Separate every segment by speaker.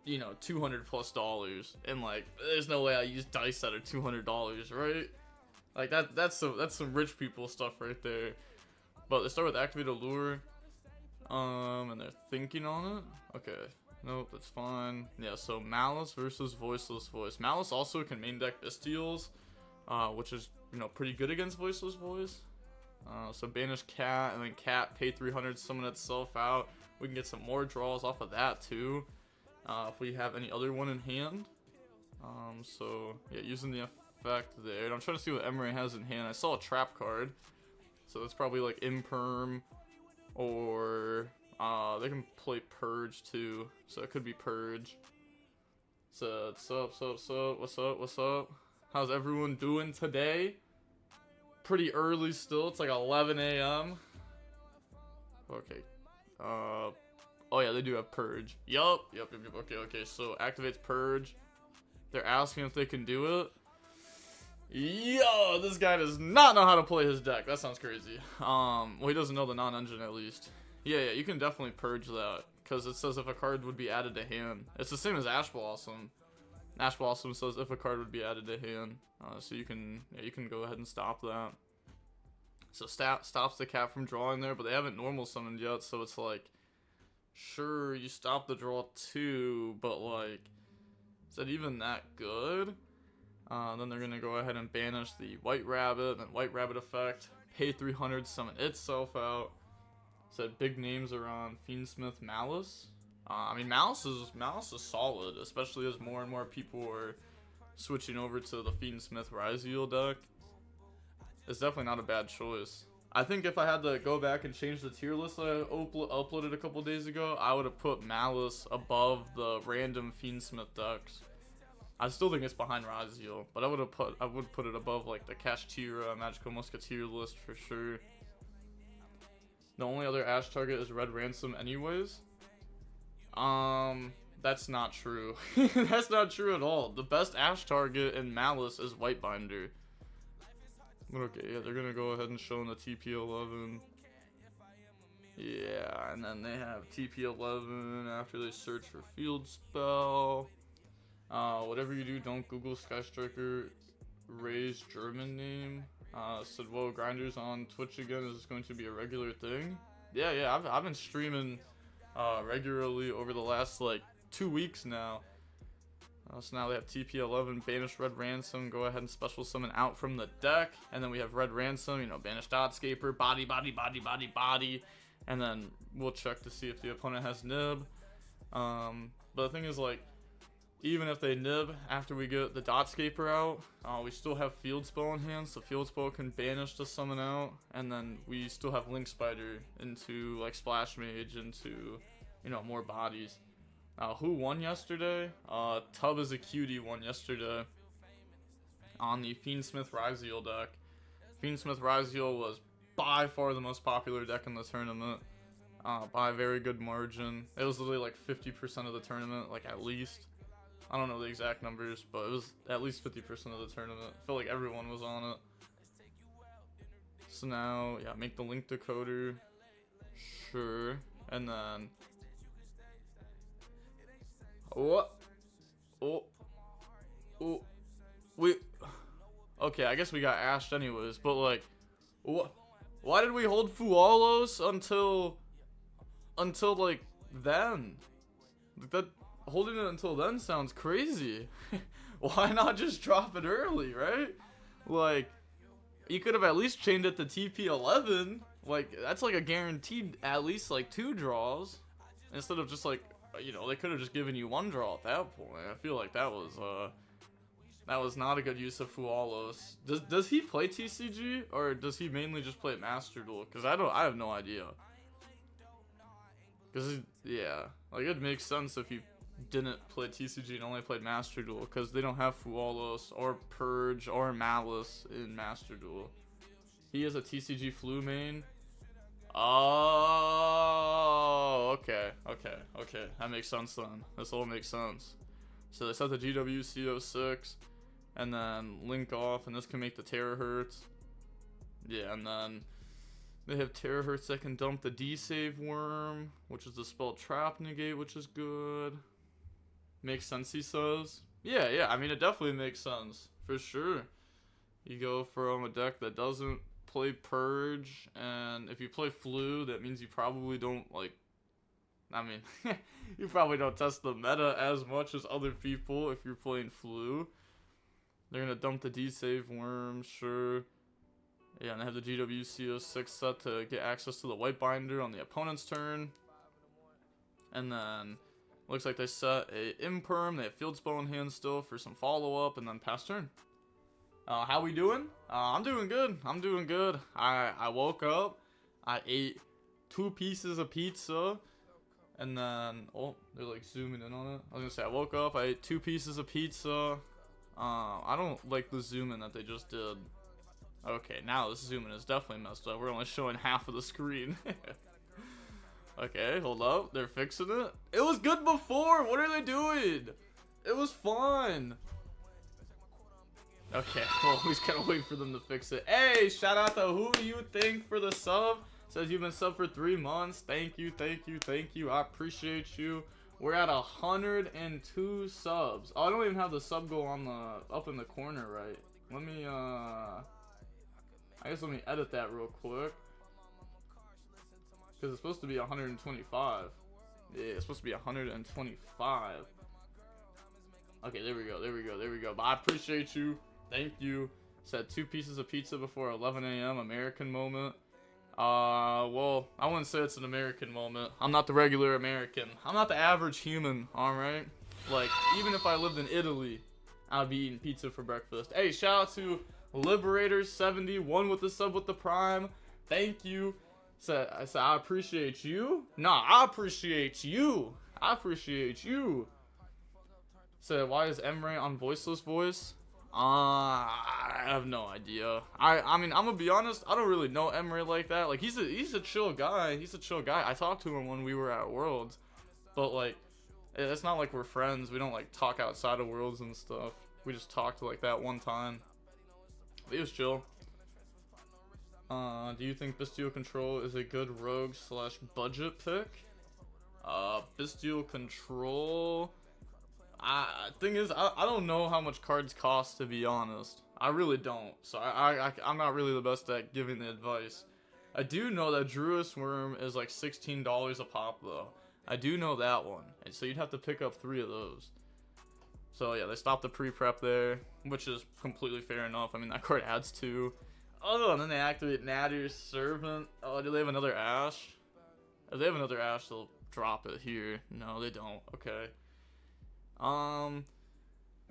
Speaker 1: you know, $200+, and like, there's no way I use dice that are $200, right? Like that's some rich people stuff right there. But they start with activate allure, and they're thinking on it. Okay, nope, that's fine. Yeah, so Malice versus Voiceless Voice. Malice also can main deck Bestials, which is, you know, pretty good against Voiceless Voice. So banish Cat, and then Cat pay 300, summon itself out. We can get some more draws off of that too, if we have any other one in hand. So yeah, using the effect there. And I'm trying to see what Emery has in hand. I saw a trap card, so that's probably like Imperm, or they can play Purge too, so it could be Purge. So what's up? How's everyone doing today? Pretty early still. It's like 11 a.m. Okay. Oh yeah, they do have Purge. Yup. Okay. So activates Purge. They're asking if they can do it. Yo, this guy does not know how to play his deck. That sounds crazy. Well, he doesn't know the non-engine at least. Yeah, you can definitely purge that, because it says if a card would be added to hand. It's the same as Ash Blossom. Ash Blossom says if a card would be added to hand. So you can go ahead and stop that. So stops the cat from drawing there, but they haven't normal summoned yet, so it's like, sure, you stop the draw too, but like, is that even that good? Then they're gonna go ahead and banish the White Rabbit, then White Rabbit effect, pay 300, summon itself out. Said big names are on Fiendsmith, Malice. I mean, Malice is solid, especially as more and more people are switching over to the Fiendsmith YuGiOh deck. It's definitely not a bad choice. I think if I had to go back and change the tier list that I uploaded a couple days ago, I would have put Malice above the random Fiendsmith decks. I still think it's behind YuGiOh, but I would put it above like the Kashtira, Magical Musketeer list for sure. The only other Ash target is Red Ransom anyways. That's not true. That's not true at all. The best Ash target in Malice is Whitebinder. But okay, yeah, they're gonna go ahead and show in the TP11. Yeah, and then they have TP11 after they search for field spell. Whatever you do, don't Google Sky Striker Ray's German name. Said, whoa, Grinders on Twitch again, is this going to be a regular thing? Yeah, I've been streaming regularly over the last like 2 weeks now. So now they have TP11, banish Red Ransom, go ahead and special summon out from the deck, and then we have Red Ransom, you know, banish Dotscaper, body, and then we'll check to see if the opponent has nib. But the thing is, like, even if they nib after we get the Dotscaper out, we still have Field Spell in hand, so Field Spell can banish to summon out, and then we still have Link Spider into, like, Splash Mage into, you know, more bodies. Who won yesterday? Tub is a Cutie won yesterday on the Fiendsmith YuGiOh deck. Fiendsmith YuGiOh was by far the most popular deck in the tournament, by a very good margin. It was literally like 50% of the tournament, like at least. I don't know the exact numbers, but it was at least 50% of the tournament. I feel like everyone was on it. So now, yeah, make the link decoder. Sure. And then... Oh. Okay, I guess we got ashed anyways, but like... Why did we hold Fualos until like, then? That... Holding it until then sounds crazy. Why not just drop it early, right? Like, you could have at least chained it to TP11. Like, that's like a guaranteed at least like 2 draws. Instead of just like, you know, they could have just given you 1 draw at that point. I feel like that was not a good use of Fualos. Does he play TCG, or does he mainly just play Master Duel? Because I have no idea. Because, yeah, like, it makes sense if you didn't play TCG and only played Master Duel, because they don't have Fualos or Purge or Malice in Master Duel. He is a TCG Flu main. Oh, okay. That makes sense then. This all makes sense. So they set the GWC06 and then link off, and this can make the Terahertz. Yeah, and then they have Terahertz that can dump the D-Save Worm, which is the spell Trap Negate, which is good. Makes sense, he says. Yeah, I mean, it definitely makes sense. For sure. You go from a deck that doesn't play Purge, and if you play Flu, that means you probably don't, like... I mean, you probably don't test the meta as much as other people if you're playing Flu. They're gonna dump the D-Save Worm, sure. Yeah, and they have the GWCO6 set to get access to the White Binder on the opponent's turn. And then, looks like they set a Imperm, they have Field Spell in hand still for some follow-up, and then pass turn. How we doing? I'm doing good. I woke up, I ate 2 pieces of pizza, and then, oh, they're like zooming in on it. I was gonna say, I woke up, I ate 2 pieces of pizza. I don't like the zoom in that they just did. Okay, now this zoom in is definitely messed up. We're only showing half of the screen. Okay, hold up. They're fixing it. It was good before. What are they doing? It was fun. Okay, well, we just gotta wait for them to fix it. Hey, shout out to Who Do You Think for the sub. Says you've been sub for 3 months. Thank you. I appreciate you. We're at 102 subs. Oh, I don't even have the sub goal on the up in the corner, right? Let me I guess let me edit that real quick. Because it's supposed to be 125. Yeah, it's supposed to be 125. Okay, there we go. But I appreciate you. Thank you. Said 2 pieces of pizza before 11 a.m. American moment. Well, I wouldn't say it's an American moment. I'm not the regular American. I'm not the average human, alright? Like, even if I lived in Italy, I'd be eating pizza for breakfast. Hey, shout out to Liberators71 with the sub with the prime. Thank you. I said, I appreciate you. Nah, I appreciate you. Said, why is Emre on Voiceless voice? I have no idea. I mean, I'm gonna be honest, I don't really know Emre like that. Like, he's a chill guy. I talked to him when we were at Worlds. But, like, it's not like we're friends. We don't, like, talk outside of Worlds and stuff. We just talked, like, that one time. But he was chill. Do you think Bestial Control is a good rogue / budget pick? Bestial Control... thing is, I don't know how much cards cost, to be honest. I really don't. So I'm not really the best at giving the advice. I do know that Druid's Worm is like $16 a pop, though. I do know that one. And so you'd have to pick up 3 of those. So yeah, they stopped the pre-prep there, which is completely fair enough. I mean, that card adds 2. Oh, and then they activate Natter's Servant. Oh, do they have another Ash? If they have another Ash, they'll drop it here. No, they don't. Okay. I'm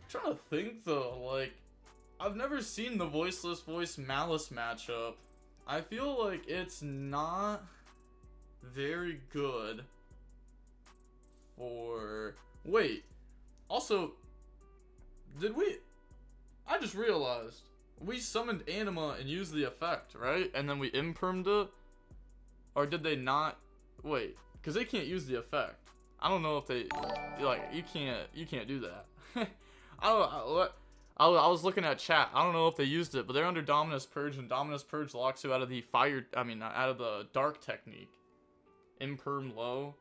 Speaker 1: trying to think though, like, I've never seen the Voiceless Voice Malice matchup. I feel like it's not very good for... Wait, also, I just realized, we summoned Anima and used the effect, right? And then we impermed it? Or did they not? Wait, because they can't use the effect. I don't know if they, like, you can't do that. I was looking at chat. I don't know if they used it, but they're under Dominus Purge, and Dominus Purge locks you out of the out of the dark technique. Imperm low.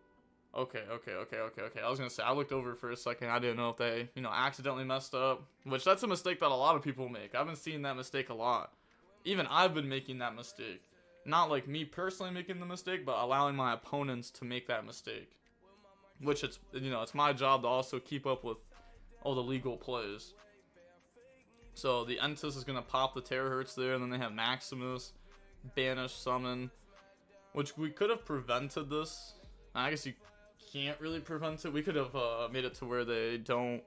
Speaker 1: Okay. I was gonna say, I looked over for a second. I didn't know if they, accidentally messed up, which that's a mistake that a lot of people make. I've been seeing that mistake a lot. Even I've been making that mistake. Not like me personally making the mistake, but allowing my opponents to make that mistake. Which it's my job to also keep up with all the legal plays. So the Entis is gonna pop the Terahertz there, and then they have Maximus, Banish, Summon, which we could have prevented this. I guess you can't really prevent it. We could have made it to where they don't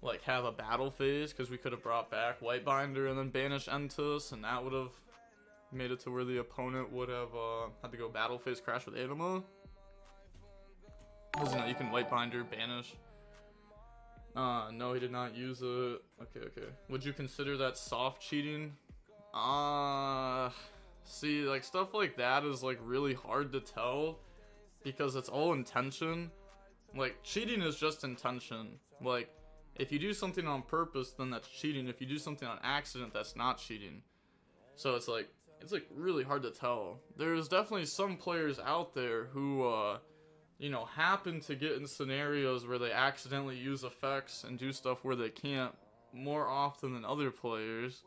Speaker 1: like have a battle phase, because we could have brought back White Binder and then Banish Entis, and that would have made it to where the opponent would have had to go battle phase crash with Anima. Because, you can White Binder, Banish. No, he did not use it. Okay. Would you consider that soft cheating? See, like, stuff like that is, like, really hard to tell. Because it's all intention. Like, cheating is just intention. Like, if you do something on purpose, then that's cheating. If you do something on accident, that's not cheating. So it's really hard to tell. There's definitely some players out there who, you know, happen to get in scenarios where they accidentally use effects and do stuff where they can't more often than other players.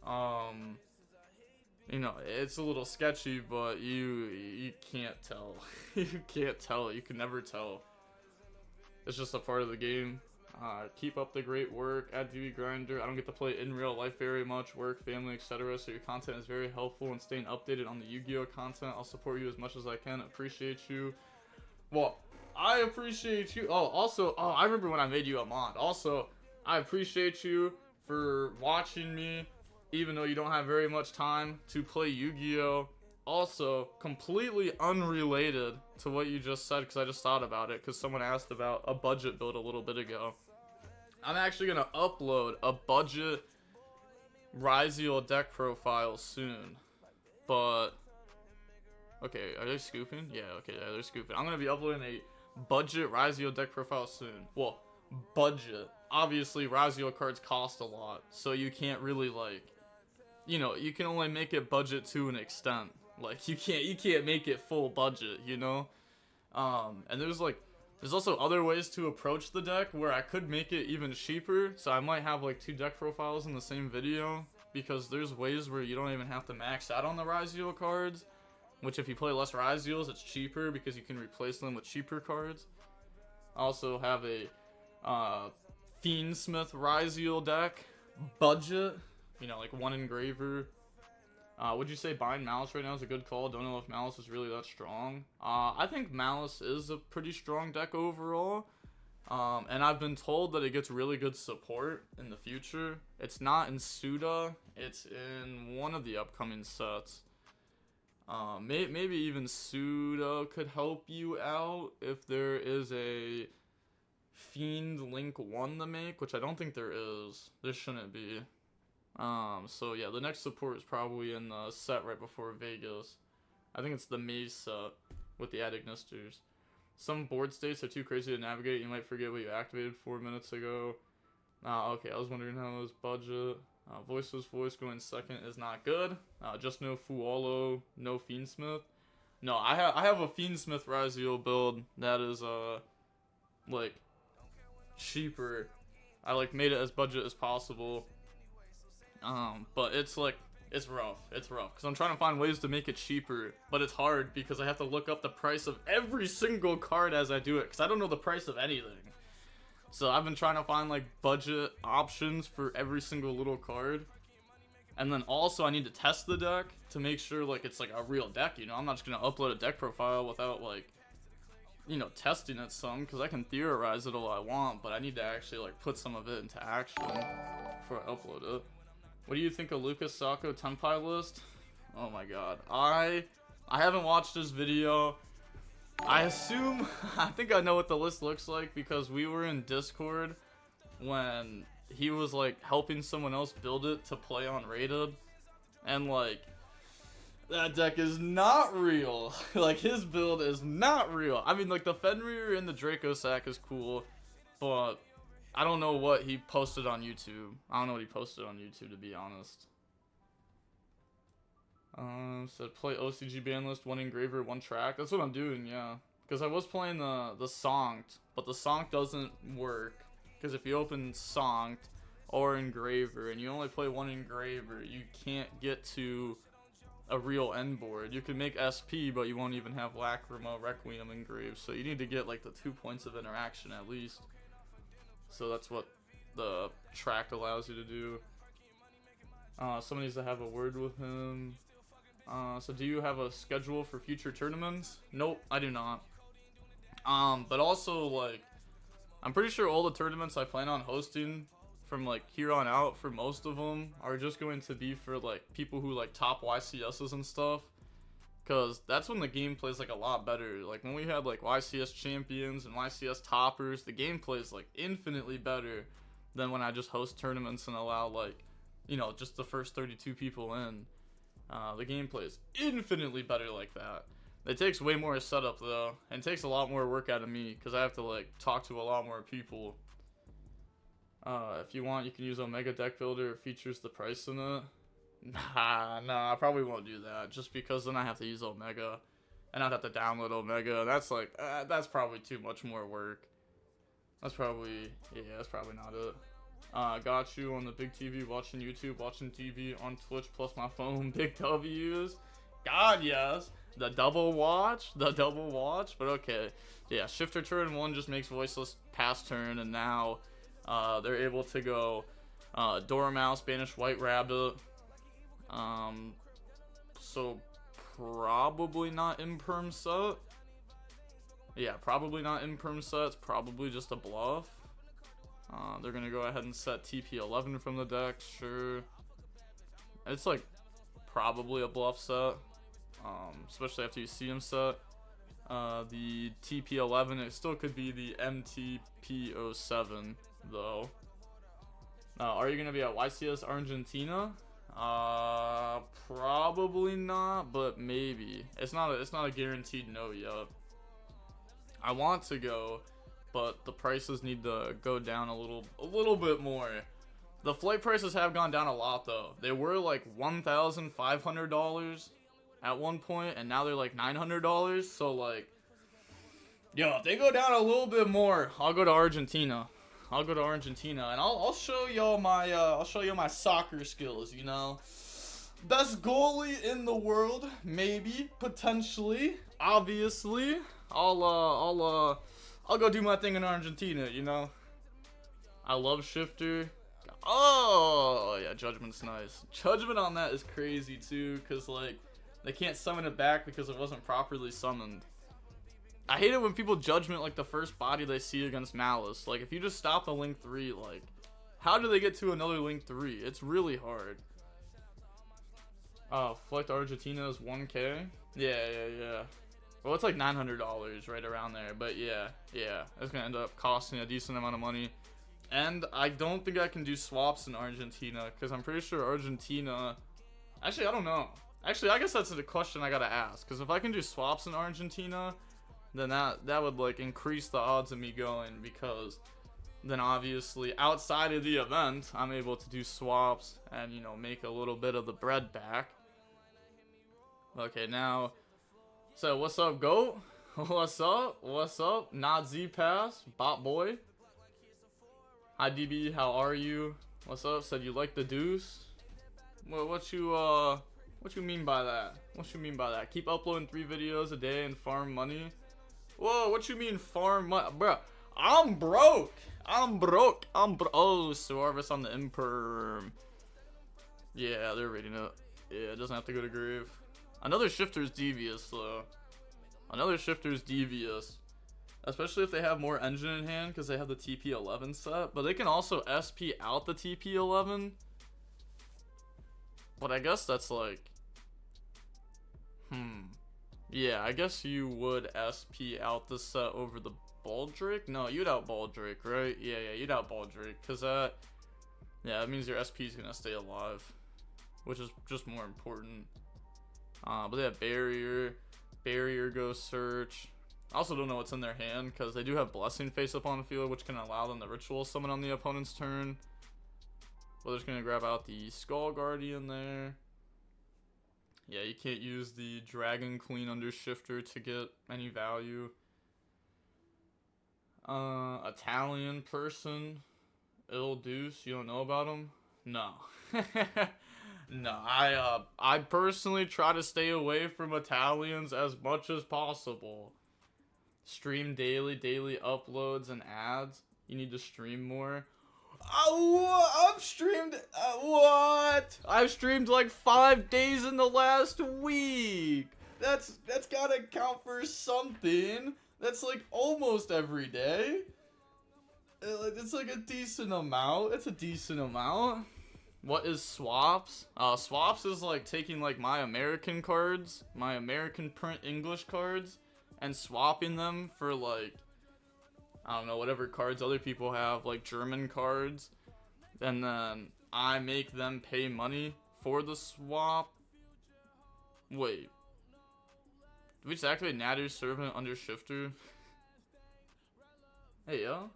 Speaker 1: You know, it's a little sketchy, but you can't tell. You can't tell. You can never tell. It's just a part of the game. Keep up the great work at Dewey Grinder. I don't get to play in real life very much, work, family, etc. So your content is very helpful in staying updated on the YuGiOh content. I'll support you as much as I can. Appreciate you. Well, I appreciate you. Oh, also, I remember when I made you a mod. Also, I appreciate you for watching me, even though you don't have very much time to play YuGiOh. Also, completely unrelated to what you just said, because I just thought about it, because someone asked about a budget build a little bit ago. I'm actually going to upload a budget YuGiOh deck profile soon. But, okay, are they scooping? Yeah, okay, yeah, they're scooping. I'm going to be uploading a budget YuGiOh deck profile soon. Well, budget. Obviously, YuGiOh cards cost a lot, so you can't really, like, you know, you can only make it budget to an extent. Like, you can't make it full budget, you know? And there's also other ways to approach the deck where I could make it even cheaper. So I might have like 2 deck profiles in the same video, because there's ways where you don't even have to max out on the YuGiOh cards, which if you play less YuGiOhs, it's cheaper because you can replace them with cheaper cards. I also have a Fiendsmith YuGiOh deck, budget, you know, like 1 engraver. Would you say buying Malice right now is a good call? Don't know if Malice is really that strong. I think Malice is a pretty strong deck overall. And I've been told that it gets really good support in the future. It's not in Suda. It's in one of the upcoming sets. Maybe even Suda could help you out if there is a Fiend Link 1 to make, which I don't think there is. There shouldn't be. So yeah, the next support is probably in the set right before Vegas. I think it's the Maze set with the Adignisters. Some board states are too crazy to navigate. You might forget what you activated 4 minutes ago. Okay, I was wondering how it was budget. Voiceless voice going second is not good. Just no Fualo, no Fiendsmith. No, I have a Fiendsmith YuGiOh build that is like cheaper. I like made it as budget as possible. But it's rough. It's rough, because I'm trying to find ways to make it cheaper, but it's hard because I have to look up the price of every single card as I do it, because I don't know the price of anything. So I've been trying to find, like, budget options for every single little card. And then also I need to test the deck to make sure, like, it's, like, a real deck, you know? I'm not just gonna upload a deck profile without, like, you know, testing it some, because I can theorize it all I want, but I need to actually, like, put some of it into action before I upload it. What do you think of Lucas Sacco Tenpai list? Oh my god. I haven't watched this video. I assume, I think I know what the list looks like, because we were in Discord when he was like helping someone else build it to play on Rated. And like, that deck is not real. Like, his build is not real. I mean, like, the Fenrir and the Draco Sack is cool, but I don't know what he posted on YouTube. I don't know what he posted on YouTube, to be honest. Said play OCG ban list, 1 engraver, 1 track. That's what I'm doing, yeah. Because I was playing the Sonked, but the Sonked doesn't work. Because if you open Sonked or engraver and you only play 1 engraver, you can't get to a real end board. You can make SP, but you won't even have Lacrima, Requiem engraved. So you need to get like the 2 points of interaction at least. So that's what the track allows you to do. Someone needs to have a word with him. So do you have a schedule for future tournaments? Nope, I do not. But also, like, I'm pretty sure all the tournaments I plan on hosting from, like, here on out, for most of them, are just going to be for, like, people who, like, top YCSs and stuff. Because that's when the game plays, like, a lot better. Like, when we had, like, YCS champions and YCS toppers, the game plays, like, infinitely better than when I just host tournaments and allow, like, you know, just the first 32 people in. The game plays infinitely better like that. It takes way more setup, though, and it takes a lot more work out of me, because I have to, like, talk to a lot more people. If you want, you can use Omega Deck Builder. It features the price in it. Nah, I probably won't do that, just because then I have to use Omega. and I'd have to download Omega. That's like, that's probably too much more work. That's probably, yeah, that's probably not it. Got you on the big TV, watching YouTube, watching TV on Twitch, plus my phone, big W's. God, yes. The double watch, but okay. Yeah, shifter turn 1 just makes Voiceless pass turn, and now they're able to go Dormouse, Banish White Rabbit. So probably not Imperm set. Yeah, probably not Imperm set. It's probably just a bluff. They're gonna go ahead and set TP11 from the deck, sure. It's like probably a bluff set, especially after you see him set. The TP11, it still could be the MTP07 though. Are you gonna be at YCS Argentina? Probably not, but maybe. It's not a guaranteed no yet. I want to go, but the prices need to go down a little bit more. The flight prices have gone down a lot though. They were like $1,500 at one point, and now they're like $900. So like, yo, if they go down a little bit more, I'll go to Argentina. And I'll show y'all my soccer skills. You know, best goalie in the world, maybe, potentially, obviously. I'll go do my thing in Argentina. You know, I love shifter. Oh yeah, Judgment's nice. Judgment on that is crazy too, cause like they can't summon it back because it wasn't properly summoned. I hate it when people Judgment like the first body they see against Malice. Like if you just stop the Link 3, like how do they get to another Link 3? It's really hard. Flight to Argentina is 1K. Yeah. Well, it's like $900 right around there, but yeah, it's gonna end up costing a decent amount of money. And I don't think I can do swaps in Argentina, because I'm pretty sure Argentina... Actually, I don't know. Actually, I guess that's the question I gotta ask, because if I can do swaps in Argentina, then that would like increase the odds of me going, because then obviously outside of the event, I'm able to do swaps and, you know, make a little bit of the bread back. Okay, now... So, what's up, GOAT? What's up? Not Z-Pass, Bot Boy. Hi DB, how are you? What's up? Said you like the deuce? What you mean by that? Keep uploading 3 videos a day and farm money? Whoa, what you mean farm money? Bruh, I'm broke. Oh, Suarvis on the Imperm. Yeah, they're rating it. Yeah, it doesn't have to go to grave. Another shifter's devious though. Especially if they have more engine in hand, because they have the TP11 set. But they can also SP out the TP11. But I guess that's like... Yeah, I guess you would SP out the set over the Baldric? No, you'd out Baldric, right? Yeah, you'd out Baldric. Because that... Yeah, that means your SP is going to stay alive. Which is just more important. But they have Barrier. Barrier goes Search. I also don't know what's in their hand, because they do have Blessing face up on the field, which can allow them to ritual summon on the opponent's turn. But they're just going to grab out the Skull Guardian there. Yeah, you can't use the Dragon Queen under Shifter to get any value. Italian person. Ill Deuce, you don't know about him? No. No, I personally try to stay away from Italians as much as possible. Stream daily uploads and ads. You need to stream more. I've streamed what? I've streamed like 5 days in the last week. That's gotta count for something. That's like almost every day. It's like a decent amount. It's a decent amount. What is swaps? Swaps is like taking like my American cards, my American print English cards, and swapping them for like, I don't know, whatever cards other people have, like German cards, and then I make them pay money for the swap. Wait. Did we just activate Natter's Servant under Shifter? Hey, yo.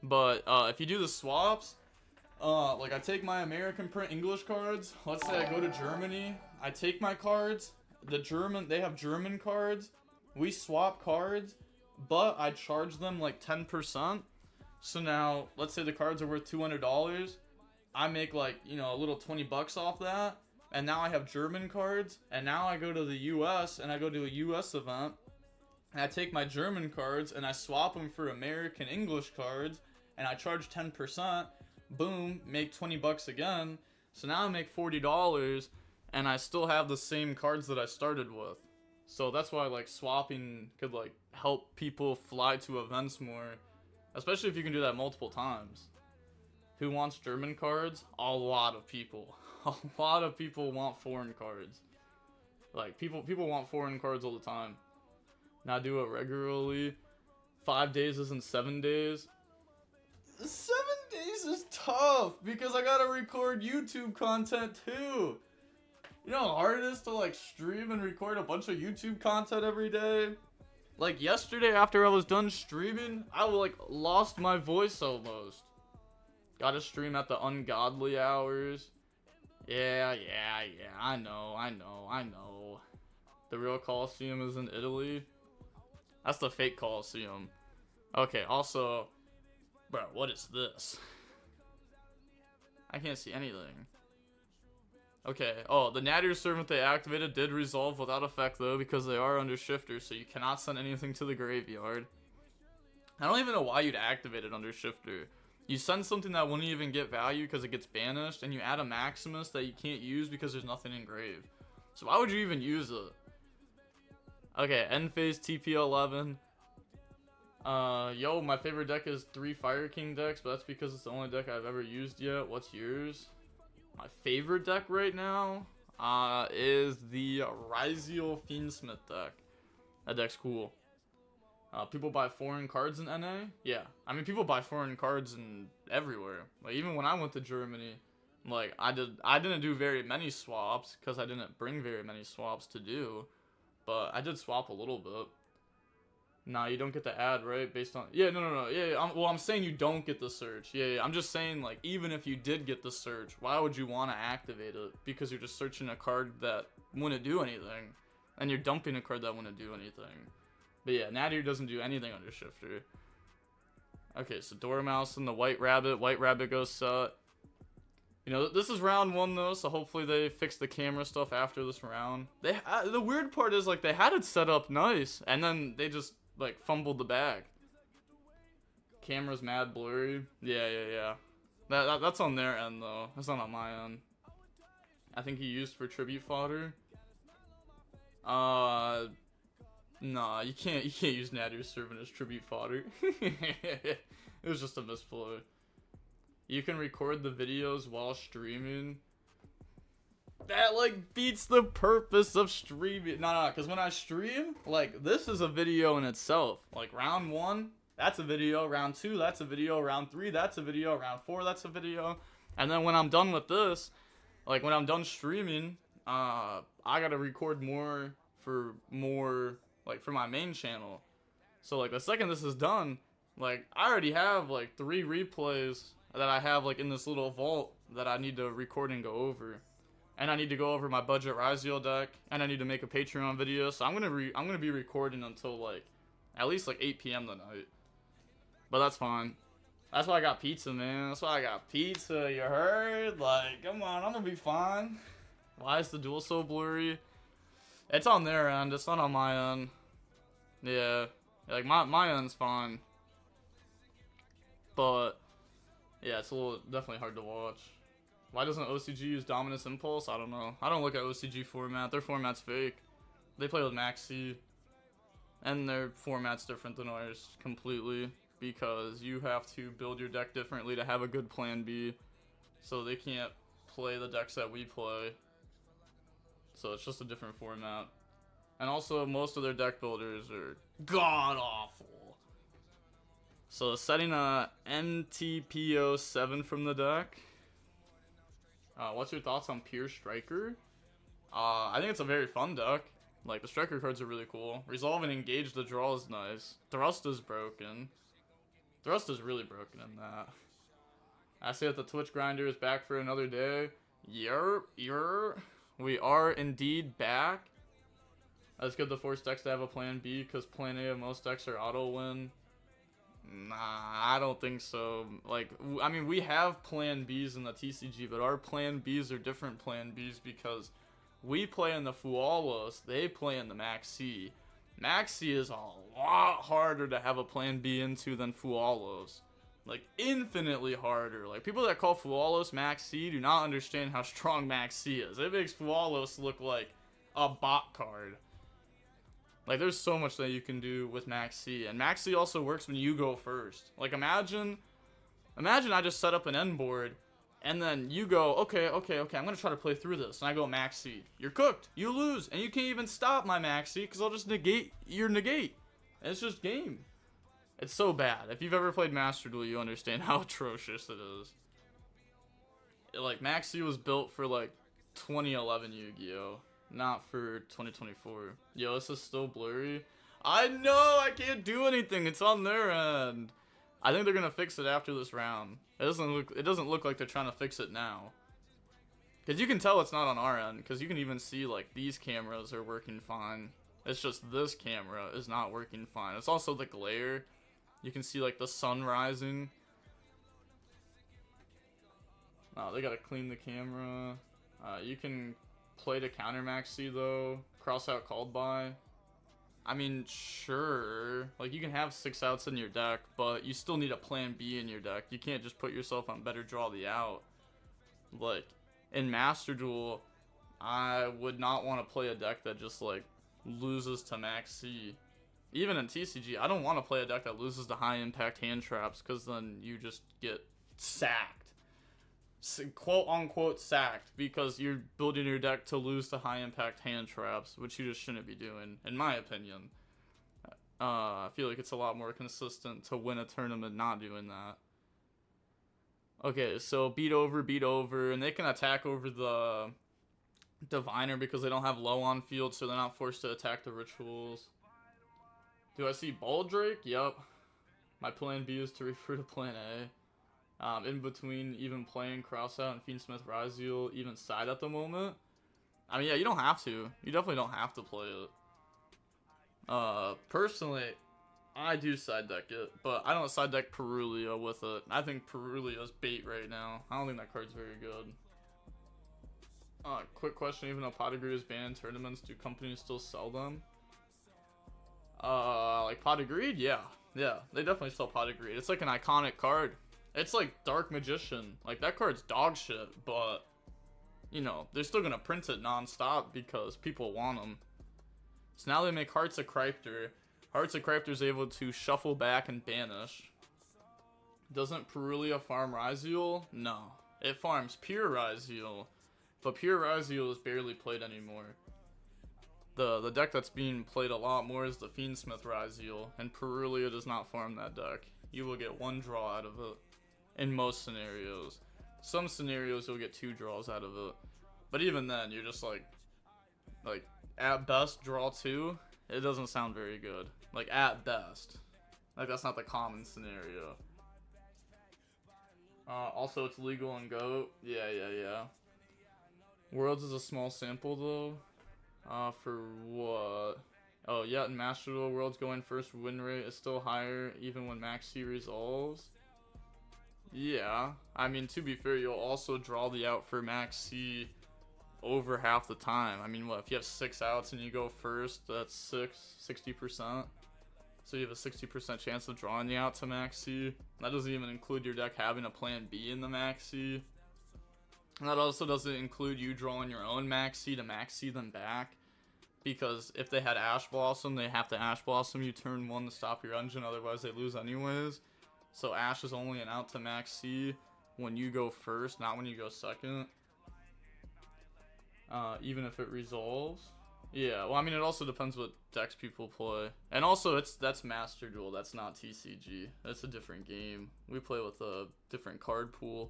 Speaker 1: But, if you do the swaps, like I take my American print English cards, let's say I go to Germany, I take my cards, they have German cards, we swap cards, but I charge them like 10%. So now, let's say the cards are worth $200. I make like, you know, a little 20 bucks off that. And now I have German cards. And now I go to the US and I go to a US event. And I take my German cards and I swap them for American English cards. And I charge 10%. Boom, make 20 bucks again. So now I make $40. And I still have the same cards that I started with. So that's why like swapping could like help people fly to events more. Especially if you can do that multiple times. Who wants German cards? A lot of people. A lot of people want foreign cards. Like, people want foreign cards all the time. Now I do it regularly. 5 days isn't 7 days. 7 days is tough because I gotta record YouTube content too. You know how hard it is to like stream and record a bunch of YouTube content every day? Like yesterday after I was done streaming, I like lost my voice almost. Gotta stream at the ungodly hours. Yeah, I know. The real Colosseum is in Italy. That's the fake Colosseum. Okay, also, bro, what is this? I can't see anything. Okay, oh, the Nadir servant they activated did resolve without effect though because they are under shifter, so you cannot send anything to the graveyard. I don't even know why you'd activate it under shifter. You send something that wouldn't even get value because it gets banished, and you add a Maximus that you can't use because there's nothing engraved. So why would you even use it? Okay, end phase TP11. Yo, my favorite deck is 3 Fire King decks, but that's because it's the only deck I've ever used yet. What's yours? My favorite deck right now is the YuGiOh Fiendsmith deck. That deck's cool. People buy foreign cards in NA? Yeah. I mean, people buy foreign cards in everywhere. Like, even when I went to Germany, like, I didn't do very many swaps, because I didn't bring very many swaps to do. But I did swap a little bit. Nah, you don't get the ad, right? Based on... Yeah, no. Yeah, well, I'm saying you don't get the search. Yeah, I'm just saying, like, even if you did get the search, why would you want to activate it? Because you're just searching a card that wouldn't do anything. And you're dumping a card that wouldn't do anything. But yeah, Nadir doesn't do anything under shifter. Okay, so Dormouse and the White Rabbit. White Rabbit goes set. You know, this is round 1 though, so hopefully they fix the camera stuff after this round. The weird part is, like, they had it set up nice, and then they just, like, fumbled the bag. Camera's mad blurry. Yeah. That's on their end though. That's not on my end. I think he used for tribute fodder. Nah, you can't use Nadir servant as tribute fodder. It was just a misplay. You can record the videos while streaming. That, like, beats the purpose of streaming. No, because when I stream, like, this is a video in itself. Like, round 1, that's a video. Round 2, that's a video. Round 3, that's a video. Round 4, that's a video. And then when I'm done with this, like, when I'm done streaming, I gotta record more, like, for my main channel. So, like, the second this is done, like, I already have, like, 3 replays that I have, like, in this little vault that I need to record and go over. And I need to go over my budget YuGiOh deck, and I need to make a Patreon video, so I'm gonna be recording until, like, at least, like, 8 p.m. tonight. But that's fine. That's why I got pizza, man. That's why I got pizza, you heard? Like, come on, I'm gonna be fine. Why is the duel so blurry? It's on their end, it's not on my end. Yeah, like, my end's fine. But, yeah, it's definitely hard to watch. Why doesn't OCG use Dominus Impulse? I don't know. I don't look at OCG format. Their format's fake. They play with Maxi. And their format's different than ours completely. Because you have to build your deck differently to have a good plan B. So they can't play the decks that we play. So it's just a different format. And also, most of their deck builders are god-awful. So setting a MTPO7 from the deck. What's your thoughts on Pure Striker? I think it's a very fun deck. Like, the Striker cards are really cool. Resolve and Engage the draw is nice. Thrust is broken. Thrust is really broken in that. I see that the Twitch grinder is back for another day. We are indeed back. It's good to force decks to have a plan B because plan A of most decks are auto win. Nah, I don't think so. Like, I mean, we have plan Bs in the TCG, but our plan Bs are different plan Bs because we play in the Fualos, they play in the Maxi. Maxi is a lot harder to have a plan B into than Fualos. Like, infinitely harder. Like, people that call Fualos Maxi do not understand how strong Maxi is. It makes Fualos look like a bot card. Like, there's so much that you can do with Maxi. And Maxi also works when you go first. Like, imagine I just set up an end board, and then you go, okay, I'm gonna try to play through this. And I go Maxi. You're cooked. You lose. And you can't even stop my Maxi, because I'll just negate your negate. And it's just game. It's so bad. If you've ever played Master Duel, you understand how atrocious it is. Like, Maxi was built for, like, 2011 Yu-Gi-Oh! Not for 2024. Yo, this is still blurry. I know! I can't do anything! It's on their end! I think they're gonna fix it after this round. It doesn't look like they're trying to fix it now. Because you can tell it's not on our end. Because you can even see, like, these cameras are working fine. It's just this camera is not working fine. It's also the glare. You can see, like, the sun rising. Oh, they gotta clean the camera. You can play to counter Maxi, though. Cross out called by. I mean, sure. Like, you can have 6 outs in your deck, but you still need a plan B in your deck. You can't just put yourself on better draw the out. Like, in Master Duel, I would not want to play a deck that just, like, loses to Maxi. Even in TCG, I don't want to play a deck that loses to high impact hand traps, because then you just get sacked. Quote unquote sacked, because you're building your deck to lose to high impact hand traps, which you just shouldn't be doing, in my opinion. I feel like it's a lot more consistent to win a tournament not doing that. Okay, so beat over, and they can attack over the Diviner because they don't have low on field, so they're not forced to attack the rituals. Do I see Baldrake? Yep. My plan B is to refer to plan A. In between even playing Crossout and Fiendsmith Raziel even side at the moment. I mean, yeah, you don't have to. You definitely don't have to play it. Personally, I do side deck it, but I don't side deck Perulia with it. I think Perulia is bait right now. I don't think that card's very good. Quick question, even though Pot of Greed is banned in tournaments, do companies still sell them? Like Pot of Greed? Yeah. Yeah, they definitely sell Pot of Greed. It's like an iconic card. It's like Dark Magician. Like, that card's dog shit, but, you know, they're still gonna print it non-stop because people want them. So now they make Hearts of Cryptor. Hearts of Cryptor is able to shuffle back and banish. Doesn't Perulia farm Raziel? No. It farms Pure Raziel. But Pure Raziel is barely played anymore. The deck that's being played a lot more is the Fiendsmith Raziel, and Perulia does not farm that deck. You will get 1 draw out of it. In most scenarios. Some scenarios you'll get 2 draws out of it. But even then, you're just like at best draw 2. It doesn't sound very good. Like, at best. Like, that's not the common scenario. Also, it's legal in GOAT. Yeah. Worlds is a small sample though. For what? Oh yeah, in Master Duel, Worlds going first win rate is still higher even when Maxi resolves. Yeah, I mean, to be fair, you'll also draw the out for Maxi over half the time. I mean, what, if you have 6 outs and you go first, that's 60%. So you have a 60% chance of drawing the out to Maxi. That doesn't even include your deck having a plan B in the Maxi. And that also doesn't include you drawing your own Maxi to Maxi them back. Because if they had Ash Blossom, they have to Ash Blossom you turn 1 to stop your engine, otherwise they lose anyways. So Ash is only an out to Maxi when you go first, not when you go second. Even if it resolves. Yeah, well, I mean, it also depends what decks people play. And also, that's Master Duel, that's not TCG. That's a different game. We play with a different card pool.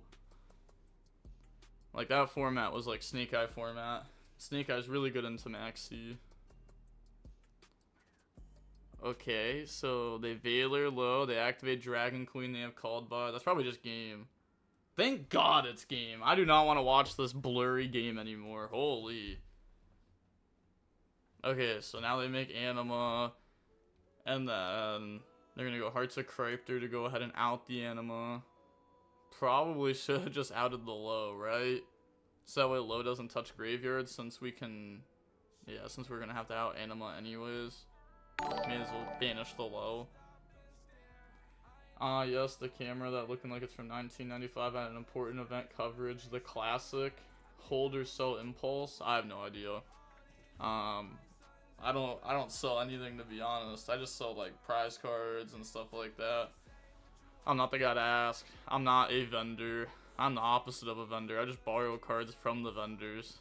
Speaker 1: Like, that format was like Snake Eye format. Snake Eye's really good into Maxi. Okay, so they Veiler low, they activate Dragon Queen, they have Called By. That's probably just game. Thank God it's game. I do not want to watch this blurry game anymore. Holy. Okay, so now they make Anima, and then they're gonna go Hearts of Cryptor to go ahead and out the Anima. Probably should have just outed the low, right? So that way low doesn't touch graveyard, since we can, yeah, since we're gonna have to out Anima anyways. May as well banish the low. Yes, the camera that looking like it's from 1995 at an important event coverage. The classic. Hold or sell Impulse? I have no idea. I don't sell anything, to be honest. I just sell like prize cards and stuff like that. I'm not the guy to ask. I'm not a vendor. I'm the opposite of a vendor. I just borrow cards from the vendors.